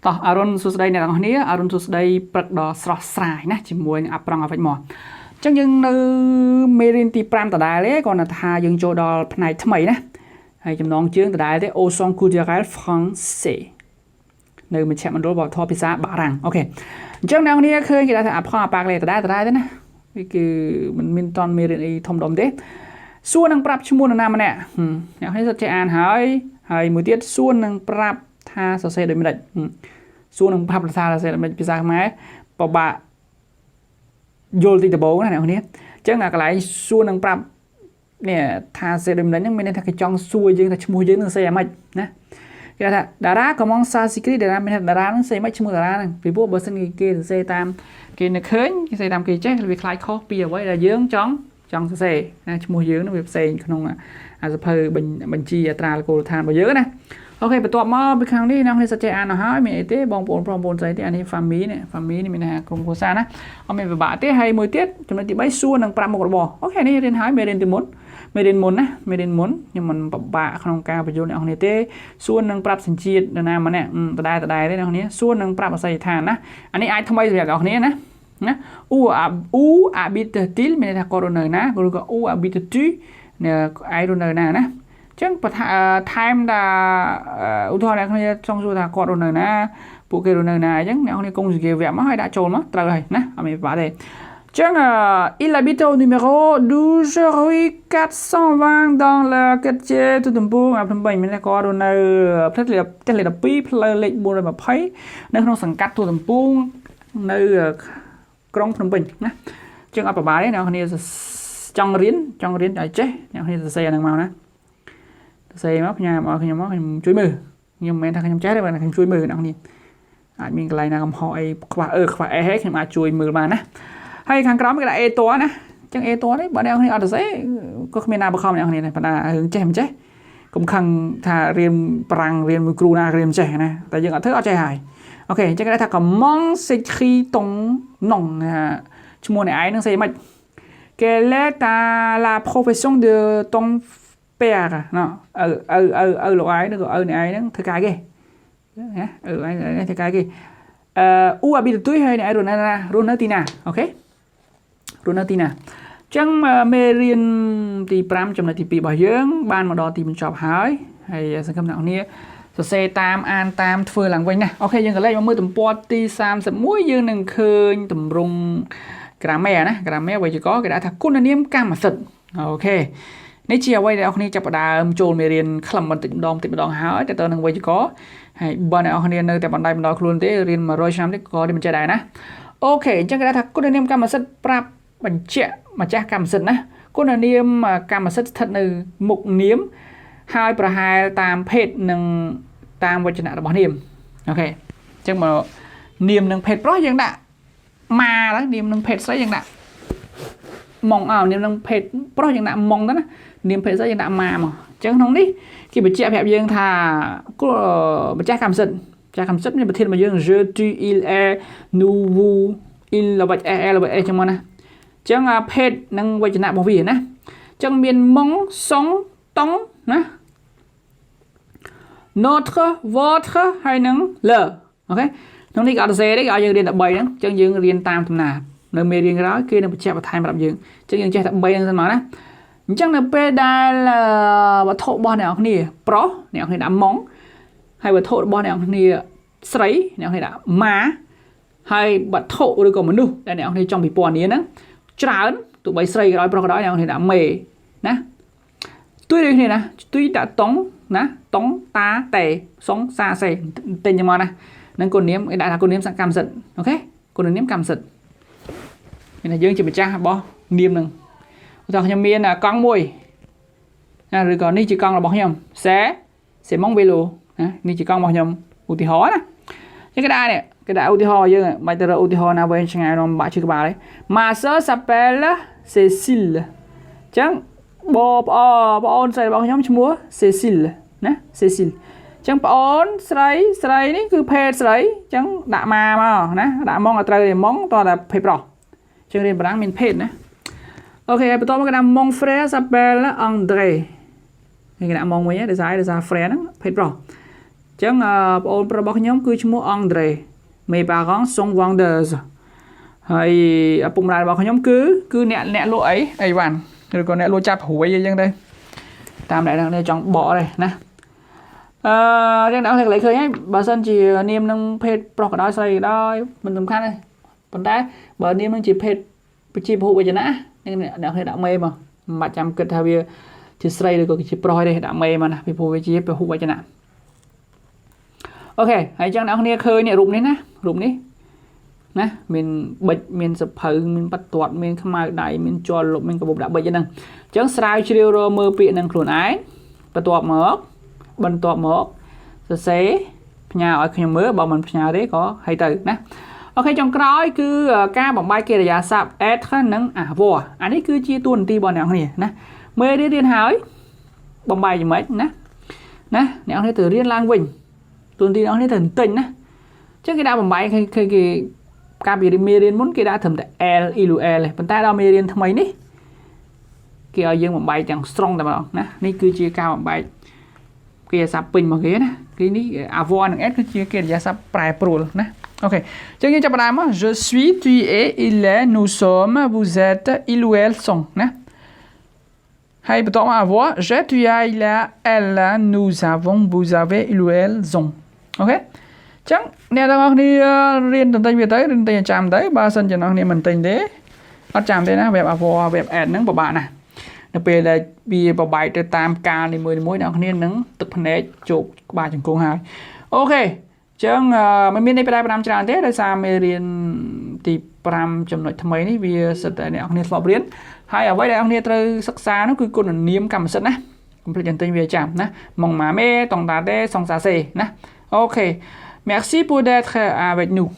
តោះអរុនសួស្តីអ្នកទាំងអស់គ្នាអរុនសួស្តីព្រឹកដ៏ស្រស់ស្រាយណាជាមួយនឹង Apprendre Avec Moi អញ្ចឹងយើងនៅមេរៀនទី5ដដែលទេគាត់ថាយើងចូលដល់ផ្នែកថ្មីណាហើយចំណងជើងដដែលទេ leçons culturel français នៅមជ្ឈមណ្ឌលវប្បធម៌ភាសាបារាំងអូខេអញ្ចឹងអ្នកគ្នាឃើញគេថា Apprendre à parler ដដែលទេណាគឺមិនមានតន់មេរៀនអីធំដុំទេសួរនឹងប្រាប់ឈ្មោះនរណាម្នាក់អ្នកនេះសិតចេះអានហើយមួយទៀតសួរនឹងប្រាប់ថាសរសេរដូចម្ដេចសួរនឹងប្រាប់ភាសាសរសេរដូចម្ដេចភាសាខ្មែរបបាក់យល់ទីដំបូងណាអ្នកនេះអញ្ចឹងអាកន្លែងសួរនឹងប្រាប់នេះថាសរសេរដូចម្ដេចហ្នឹងមានន័យថាគេចង់សួរយើងថាឈ្មោះយើងនឹងសរសេរយ៉ាងម៉េចណាគេថាតារាcomment ça s'écritតារាមានតារានឹងសរសេរមិនឈ្មោះតារាហ្នឹងពីព្រោះបើសិនគេសរសេរតាមគេនឹកឃើញគេសរសេរតាមគេចេះវាខ្លាចខុសពីអ្វីដែលយើងចង់សរសេរណាឈ្មោះយើងនឹងវាផ្សេងក្នុងអាសភៅបញ្ជីអត្រាគោលដ្ឋានរបស់យើងណាអូខេបន្ទាប់មកពីខាងនេះអ្នកនេះសិតចេះអានទៅហើយមានអីទេបងប្អូនប្រុសស្រីទេអានេះ family នេះមានថាក្រុមគ្រួសារណាអត់មានពិបាកទេហើយមួយទៀតចំណុចទី3សួរនឹងប្រាប់មុខរបរអូខេនេះរៀនហើយមេរៀនទីមុនខ្ញុំមិនពិបាកក្នុងការបញ្យល់អ្នកនេះទេសួរនឹងប្រាប់សញ្ជាតិនរណាម្នាក់ដដែលទេអ្នកនេះសួរនឹងប្រាប់អាស័យដ្ឋានណាអានេះអាចថ្មីសម្រាប់អ្នកនេះណាoù habite-t-il មានថាគាត់រស់នៅណាឬក៏ où habites-tu នៅឯរស់នៅណាណាចឹងថែមថាឧទាហរណ៍អ្នកគ្នាចង់សួរថាគាត់រស់នៅណាពួកគេរស់នៅណាអញ្ចឹងអ្នកគ្នាកុំសង្កេតវគ្គមកឲ្យដាក់ចូលមកត្រូវហើយណាអត់មានបាក់ទេចឹងil habite au numéro 12 rue 420 dans le quartier ទូទំពួងអាភ្នំពេញមានតែគាត់រស់នៅផ្ទះលេខ12ផ្លូវលេខ420នៅក្នុងសង្កាត់ទូទំពួងនៅក្រុងភ្នំពេញណាចឹងអត់ប្រហែលទេអ្នកគ្នាចង់រៀនឲ្យចេះអ្នកគ្នាសរសេរហ្នឹងមកណាសរសេរមកផ្ញើមកខ្ញុំជួយមើលខ្ញុំមិនមែនថាខ្ញុំចេះទេបើខ្ញុំជួយមើលអ្នកគ្នាអាចមានកន្លែងណាកំហុសអីខ្វះអេហេខ្ញុំអាចជួយមើលបានណាហើយខាងក្រោមគេដាក់ A តណាអញ្ចឹង A តនេះបើអ្នកគ្នាអត់សរសេរក៏គ្មានណាបខំអ្នកគ្នាដែរប៉ុន្តែរឿងចេះមិនចេះកុំខឹងថារៀនប្រាំងរៀនមួយគ្រូណារៀនចេះណាតែយើងអត់ធ្វើអត់ចេះហើយអូខេអញ្ចឹងគេថា comment s'écrit ton nom ឈ្មោះអ្នកឯងនឹងស្អីមិន Quelle est la profession de ton père ណ៎ឪលោកឯងឬក៏ឪអ្នកឯងហ្នឹងធ្វើការគេណាឪឯងធ្វើការគេoù habite-tu ហើយអ្នកឯងរស់នៅទីណាអូខេរស់នៅទីណាអញ្ចឹងមេរៀនទី5ចំណុចទី2របស់យើងបានមកដល់ទីបញ្ចប់ហើយសង្ឃឹមអ្នកនាងសរសេរតាមអានតាមធ្វើឡើងវិញណាអូខេយើងក៏លេខមកមើលទំព័រទី31យើងនឹងឃើញទម្រង់ grammaire ណា grammaire វេយ្យាករណ៍គេដាក់ថាគុណនាមកម្មសិទ្ធិអូខេនេះជាអ្វីដែលអ្នកគ្នាចាប់ផ្ដើមចូលមេរៀនខ្លឹមបន្តិចម្ដងហើយទៅនឹងវេយ្យាករណ៍ហើយបើអ្នកគ្នានៅតែបណ្ដៃខ្លួនទេរៀន100ឆ្នាំនេះក៏មិនចេះដែរណាអូខេអញ្ចឹងគេថាគុណនាមកម្មសិទ្ធិប្រាប់បញ្ជាក់ម្ចាស់កម្មសិទ្ធិណាគុណនាមកម្មសិទ្ធិស្ថិតនៅមុខនាមហើយប្រហែលតាមភេទនិងតាមវចនៈរបស់នាមអូខេអញ្ចឹងមកនាមនឹងភេទប្រុសយើងដាក់ម៉ាទៅនាមនឹងភេទស្រីយើងដាក់ម៉ងនាមនឹងភេទប្រុសយើងដាក់ម៉ងទៅណានាមភេទស្រីយើងដាក់ម៉ាមកអញ្ចឹងក្នុងនេះគេបញ្ជាក់ប្រាប់យើងថាម្ចាស់កម្មសិទ្ធិមានប្រធានរបស់យើង je tu il est nous vous il ល្បិច elle ល្បិច s ចឹងមកណាអញ្ចឹងភេទនិងវចនៈរបស់វាណាអញ្ចឹងមានម៉ងសុងតុងណា notre votre ហើយនឹង le អូខេក្នុងនេះគេអត់សរសេរទេគេឲ្យយើងរៀនតែ3ហ្នឹងអញ្ចឹងយើងរៀនតាមដំណើរនៅមេរៀនក្រោយគេនឹងបញ្ជាក់បន្ថែមប្រាប់យើងអញ្ចឹងយើងចេះតែ3ហ្នឹងសិនមកណាអញ្ចឹងនៅពេលដែលវត្ថុរបស់អ្នកនរគ្នាប្រុសអ្នកនរគ្នាដាក់ម៉ងហើយវត្ថុរបស់អ្នកនរគ្នាស្រីអ្នកនរគ្នាដាក់ម៉ាហើយវត្ថុឬក៏មនុស្សដែលអ្នកនរគ្នាចង់ពិពណ៌នាហ្នឹងច្រើនទោះបីស្រីក៏ដោយប្រុសក៏ដោយអ្នកនរគ្នាដាក់មេណាទួយដូចគ្នាណាទួយដាក់តុងណាតុងតាតេសុងសាសេទិញចឹងមកណានឹងគុណនាមគេដាក់ថាគុណនាមកម្មសិទ្ធិអូខេគុណនាមកម្មសិទ្ធិមានថាយើងជាម្ចាស់របស់នាមនឹងឧទាហរណ៍ខ្ញុំមានកង់មួយណាឬក៏នេះជាកង់របស់ខ្ញុំc'est mon vélo ណានេះជាកង់របស់ខ្ញុំឧទាហរណ៍ណាគេដាក់នេះគេដាក់ឧទាហរណ៍យើងមិនទៅរកឧទាហរណ៍ណាវិញឆ្ងាយរំបាក់ឈឺក្បាលទេ Ma sœur s'appelle Cécile អញ្ចឹងបងប្អូនស្រីរបស់ខ្ញុំឈ្មោះ Cécile ណា Cécile អញ្ចឹងប្អូនស្រីនេះគឺភេទស្រីអញ្ចឹងដាក់ម៉ាមកណាដាក់ម៉ងឲ្យត្រូវទេម៉ងតោះតែភេទប្រុសអញ្ចឹងរៀនបារាំងមានភេទណាអូខេបន្ទាប់មកគេដាក់ mon frère s'appelle André គេដាក់ម៉ងវិញដោយសារ frère ហ្នឹងភេទប្រុស ចឹងបងអូនប្រុសរបស់ខ្ញុំគឺឈ្មោះ André mes parents sont vendeurs ហើយឪពុកម្ដាយរបស់ខ្ញុំគឺអ្នកលក់អីវ៉ាន់ឬក៏អ្នកលក់ចាប់ព្រួយអីចឹងទៅតាមដែលអ្នកចង់បកទេណាចឹងអ្នកឃើញហើយបើសិនជានាមនឹងភេទប្រុសក៏ដោយស្រីក៏ដោយមិនសំខាន់ទេប៉ុន្តែបើនាមនឹងជាភេទប្រជាពហុវចនៈអ្នកឃើញដាក់មេមកមិនបាច់ចាំគិតថាវាជាស្រីឬក៏ជាប្រុសទេដាក់មេមកណាពីព្រោះវាជាពហុវចនៈអូខេហើយចឹងអ្នកគ្នាឃើញរូបនេះណារូបនេះណាមានបិចមានសភៅមានបន្ទាត់មានខ្មៅដៃមានជ័រលុបមានកាបូបដាក់បិចហ្នឹងអញ្ចឹងស្រាវជ្រាវរកមើលពាក្យនឹងខ្លួនឯងបន្ទាប់មកសរសេរផ្ញើឲ្យខ្ញុំមើលបើមិនផ្ញើទេក៏ឲ្យទៅណាអូខេចុងក្រោយគឺការបំបែកកិរិយាសព្ទ être និង avoir អានេះគឺជាតួនាទីរបស់អ្នកគ្នាណាមេរៀនហើយបំបែកយ៉ាងម៉េចណាអ្នកគ្នាទៅរៀនឡើងវិញតួនាទីអ្នកគ្នាទៅបន្តិចណាចឹងគេដាក់បំបែកគេការពីមេរៀនមុនគេដាក់ត្រឹមតែ l il ou elle ប៉ុន្តែដល់មេរៀនថ្មីនេះគេឲ្យយើងបំបែកទាំងស្រុងតែម្ដងណានេះគឺជាការបំបែកកិរិយាសព្ទពេញមកគេណាគេនេះ avoir និង être គឺជាកិរិយាសព្ទប្រែប្រួលណាអូខេចឹងយើងចាប់ផ្ដើមមក je suis tu es il est nous sommes vous êtes il ou elle sont ណាហើយបន្តមក avoir j'ai tu as il a elle nous avons vous avez il ou elles ont អូខេចឹងអ្នកទាំងអស់គ្នារៀនតន្ទិញវាទៅរៀនតន្ទិញចាំទៅបើសិនជាអ្នកគ្នាមិនតន្ទិញទេអត់ចាំទេណា web avoir web add ហ្នឹងពិបាកណាស់នៅពេលដែលវាបបែកទៅតាមកាលនីមួយៗអ្នកគ្នានឹងទឹកភ្នែកជោគក្បាលជង្គង់ហើយអូខេចឹងមិនមានន័យផ្ដាច់ផ្ដាំច្រើនទេដោយសារមេរៀនទី5ចំណុចថ្មីនេះវាសិតតែអ្នកគ្នាធ្លាប់រៀនហើយអ្វីដែលអ្នកគ្នាត្រូវសិក្សានោះគឺគុណនាមកម្មសិទ្ធិណាកុំភ្លេចតន្ទិញវាចាំណា mon maman ton tate son ça c'est ណាអូខេMerci pour d'être avec nous.